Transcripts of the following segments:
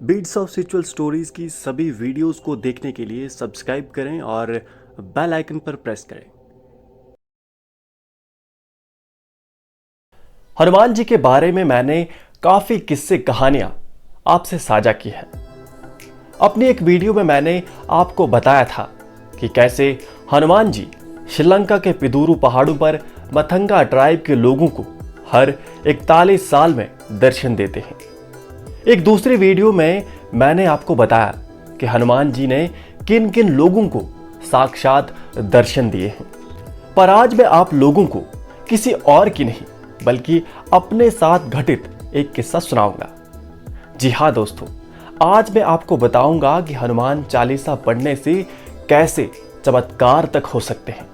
Beats of spiritual stories की सभी videos को देखने के लिए सब्सक्राइब करें और बेल आइकन पर प्रेस करें। हनुमान जी के बारे में मैंने काफी किस्से कहानियां आपसे साझा की है। अपनी एक वीडियो में मैंने आपको बताया था कि कैसे हनुमान जी श्रीलंका के पिदूरू पहाड़ों पर मथंगा ट्राइब के लोगों को हर 41 साल में दर्शन देते हैं। एक दूसरी वीडियो में मैंने आपको बताया कि हनुमान जी ने किन किन लोगों को साक्षात दर्शन दिए हैं। पर आज मैं आप लोगों को किसी और की नहीं बल्कि अपने साथ घटित एक किस्सा सुनाऊंगा। जी हाँ दोस्तों, आज मैं आपको बताऊंगा कि हनुमान चालीसा पढ़ने से कैसे चमत्कार तक हो सकते हैं।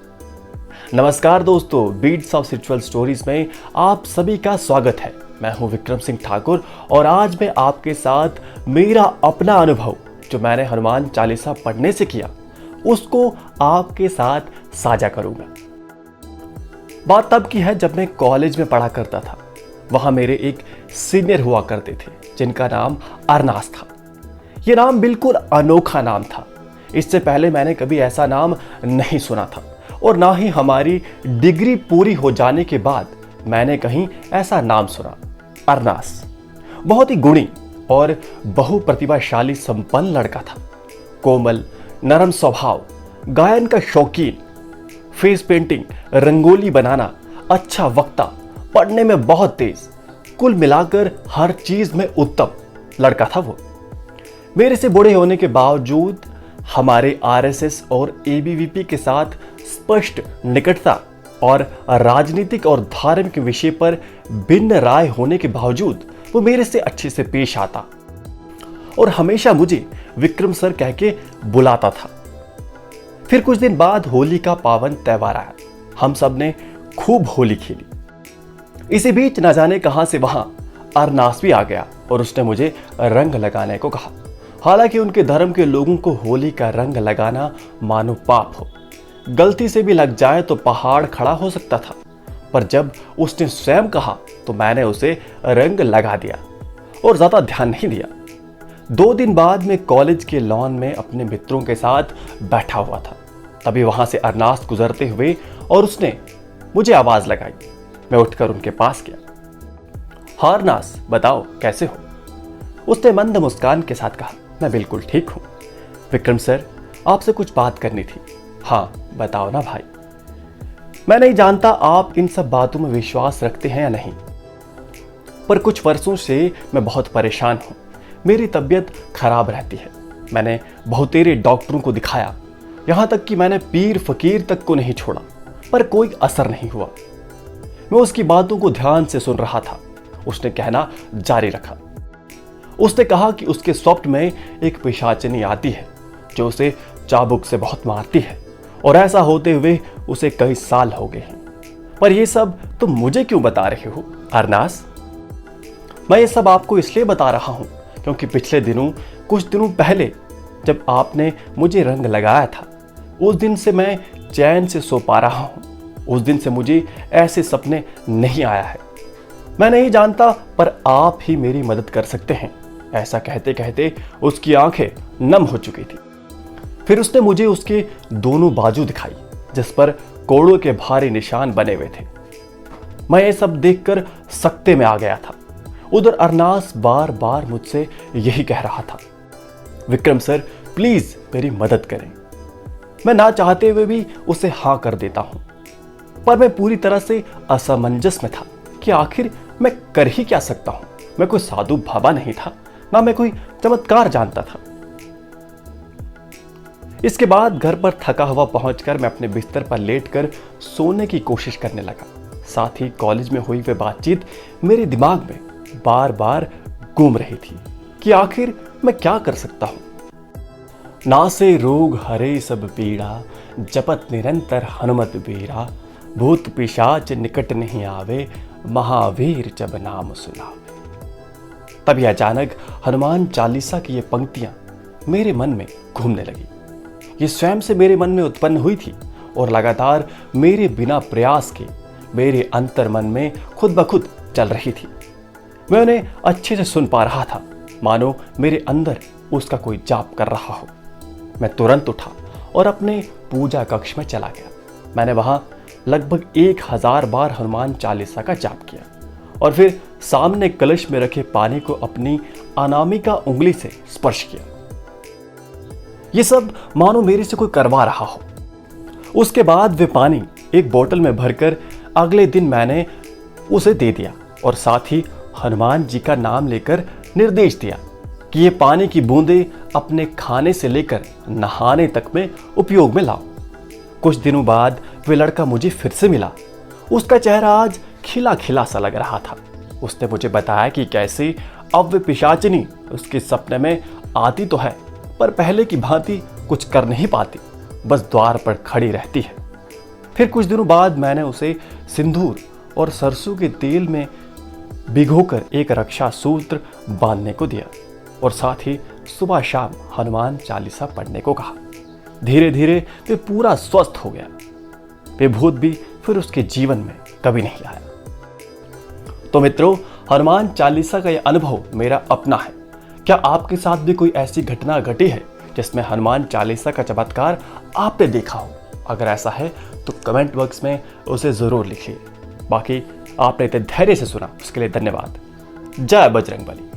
नमस्कार दोस्तों, बीट्स ऑफ स्पिरिचुअल स्टोरीज में आप सभी का स्वागत है। मैं हूं विक्रम सिंह ठाकुर और आज मैं आपके साथ मेरा अपना अनुभव जो मैंने हनुमान चालीसा पढ़ने से किया उसको आपके साथ साझा करूंगा। बात तब की है जब मैं कॉलेज में पढ़ा करता था। वहां मेरे एक सीनियर हुआ करते थे जिनका नाम अरनास था। यह नाम बिल्कुल अनोखा नाम था। इससे पहले मैंने कभी ऐसा नाम नहीं सुना था और ना ही हमारी डिग्री पूरी हो जाने के बाद मैंने कहीं ऐसा नाम सुना। अरनास बहुत ही गुणी और बहुप्रतिभाशाली संपन्न लड़का था। कोमल, नरम स्वभाव, गायन का शौकीन, फेस पेंटिंग, रंगोली बनाना, अच्छा वक्ता, पढ़ने में बहुत तेज, कुल मिलाकर हर चीज में उत्तम लड़का था वो। मेरे से बड़े होने के बावजूद हमारे आरएसएस और एबीवीपी के साथ स्पष्ट निकटता और राजनीतिक और धार्मिक विषय पर भिन्न राय होने के बावजूद वो मेरे से अच्छे से पेश आता और हमेशा मुझे विक्रम सर कह के बुलाता था। फिर कुछ दिन बाद होली का पावन त्योहार आया। हम सब ने खूब होली खेली। इसी बीच न जाने कहां से वहां अरनास भी आ गया और उसने मुझे रंग लगाने को कहा। हालांकि उनके धर्म के लोगों को होली का रंग लगाना मानो पाप हो, गलती से भी लग जाए तो पहाड़ खड़ा हो सकता था। पर जब उसने स्वयं कहा तो मैंने उसे रंग लगा दिया और ज्यादा ध्यान नहीं दिया। 2 दिन बाद मैं कॉलेज के लॉन में अपने मित्रों के साथ बैठा हुआ था। तभी वहां से अरनास गुजरते हुए और उसने मुझे आवाज लगाई। मैं उठकर उनके पास गया। हाँ अरनास, बताओ कैसे हो? उसने मंद मुस्कान के साथ कहा, मैं बिल्कुल ठीक हूं। विक्रम सर, आपसे कुछ बात करनी थी। हाँ बताओ ना भाई। मैं नहीं जानता आप इन सब बातों में विश्वास रखते हैं या नहीं, पर कुछ वर्षों से मैं बहुत परेशान हूं। मेरी तबीयत खराब रहती है। मैंने बहुतेरे डॉक्टरों को दिखाया, यहां तक कि मैंने पीर फकीर तक को नहीं छोड़ा, पर कोई असर नहीं हुआ। मैं उसकी बातों को ध्यान से सुन रहा था। उसने कहना जारी रखा। उसने कहा कि उसके स्वप्न में एक पिशाचिनी आती है जो उसे चाबुक से बहुत मारती है और ऐसा होते हुए उसे कई साल हो गए हैं। पर यह सब तुम मुझे क्यों बता रहे हो अरनास? मैं ये सब आपको इसलिए बता रहा हूं क्योंकि पिछले दिनों, कुछ दिनों पहले जब आपने मुझे रंग लगाया था, उस दिन से मैं चैन से सो पा रहा हूं। उस दिन से मुझे ऐसे सपने नहीं आया है। मैं नहीं जानता पर आप ही मेरी मदद कर सकते हैं। ऐसा कहते कहते उसकी आंखें नम हो चुकी थी। फिर उसने मुझे उसके दोनों बाजू दिखाई जिस पर कोड़ों के भारी निशान बने हुए थे। मैं ये सब देखकर सकते में आ गया था। उधर अरनास बार बार मुझसे यही कह रहा था, विक्रम सर प्लीज मेरी मदद करें। मैं ना चाहते हुए भी उसे हाँ कर देता हूं, पर मैं पूरी तरह से असमंजस में था कि आखिर मैं कर ही क्या सकता हूं। मैं कोई साधु बाबा नहीं था, ना मैं कोई चमत्कार जानता था। इसके बाद घर पर थका हुआ पहुंचकर मैं अपने बिस्तर पर लेटकर सोने की कोशिश करने लगा। साथ ही कॉलेज में हुई वह बातचीत मेरे दिमाग में बार बार घूम रही थी कि आखिर मैं क्या कर सकता हूं। नासे रोग हरे सब पीड़ा, जपत निरंतर हनुमत बीरा, भूत पिशाच निकट नहीं आवे, महावीर जब नाम सुनावे। तभी अचानक हनुमान चालीसा की ये पंक्तियां मेरे मन में घूमने लगी। ये स्वयं से मेरे मन में उत्पन्न हुई थी और लगातार मेरे बिना प्रयास के मेरे अंतर मन में खुद ब खुद चल रही थी। मैं उन्हें अच्छे से सुन पा रहा था मानो मेरे अंदर उसका कोई जाप कर रहा हो। मैं तुरंत उठा और अपने पूजा कक्ष में चला गया। मैंने वहां लगभग 1000 बार हनुमान चालीसा का जाप किया और फिर सामने कलश में रखे पानी को अपनी अनामिका उंगली से स्पर्श किया। यह सब मानो मेरे से कोई करवा रहा हो। उसके बाद वे पानी एक बोतल में भरकर अगले दिन मैंने उसे दे दिया और साथ ही हनुमान जी का नाम लेकर निर्देश दिया कि ये पानी की बूंदें अपने खाने से लेकर नहाने तक में उपयोग में लाओ। कुछ दिनों बाद वे लड़का मुझे फिर से मिला। उसका चेहरा आज खिला खिला सा लग रहा था। उसने मुझे बताया कि कैसे अब वे पिशाचिनी उसके सपने में आती तो है, पर पहले की भांति कुछ कर नहीं पाती, बस द्वार पर खड़ी रहती है। फिर कुछ दिनों बाद मैंने उसे सिंदूर और सरसों के तेल में भिगोकर एक रक्षा सूत्र बांधने को दिया और साथ ही सुबह शाम हनुमान चालीसा पढ़ने को कहा। धीरे धीरे वे पूरा स्वस्थ हो गया। वे भूत भी फिर उसके जीवन में कभी नहीं आया। तो मित्रों, हनुमान चालीसा का यह अनुभव मेरा अपना है। क्या आपके साथ भी कोई ऐसी घटना घटी है जिसमें हनुमान चालीसा का चमत्कार आपने देखा हो? अगर ऐसा है तो कमेंट बॉक्स में उसे जरूर लिखिए। बाकी आपने इतने धैर्य से सुना उसके लिए धन्यवाद। जय बजरंगबली।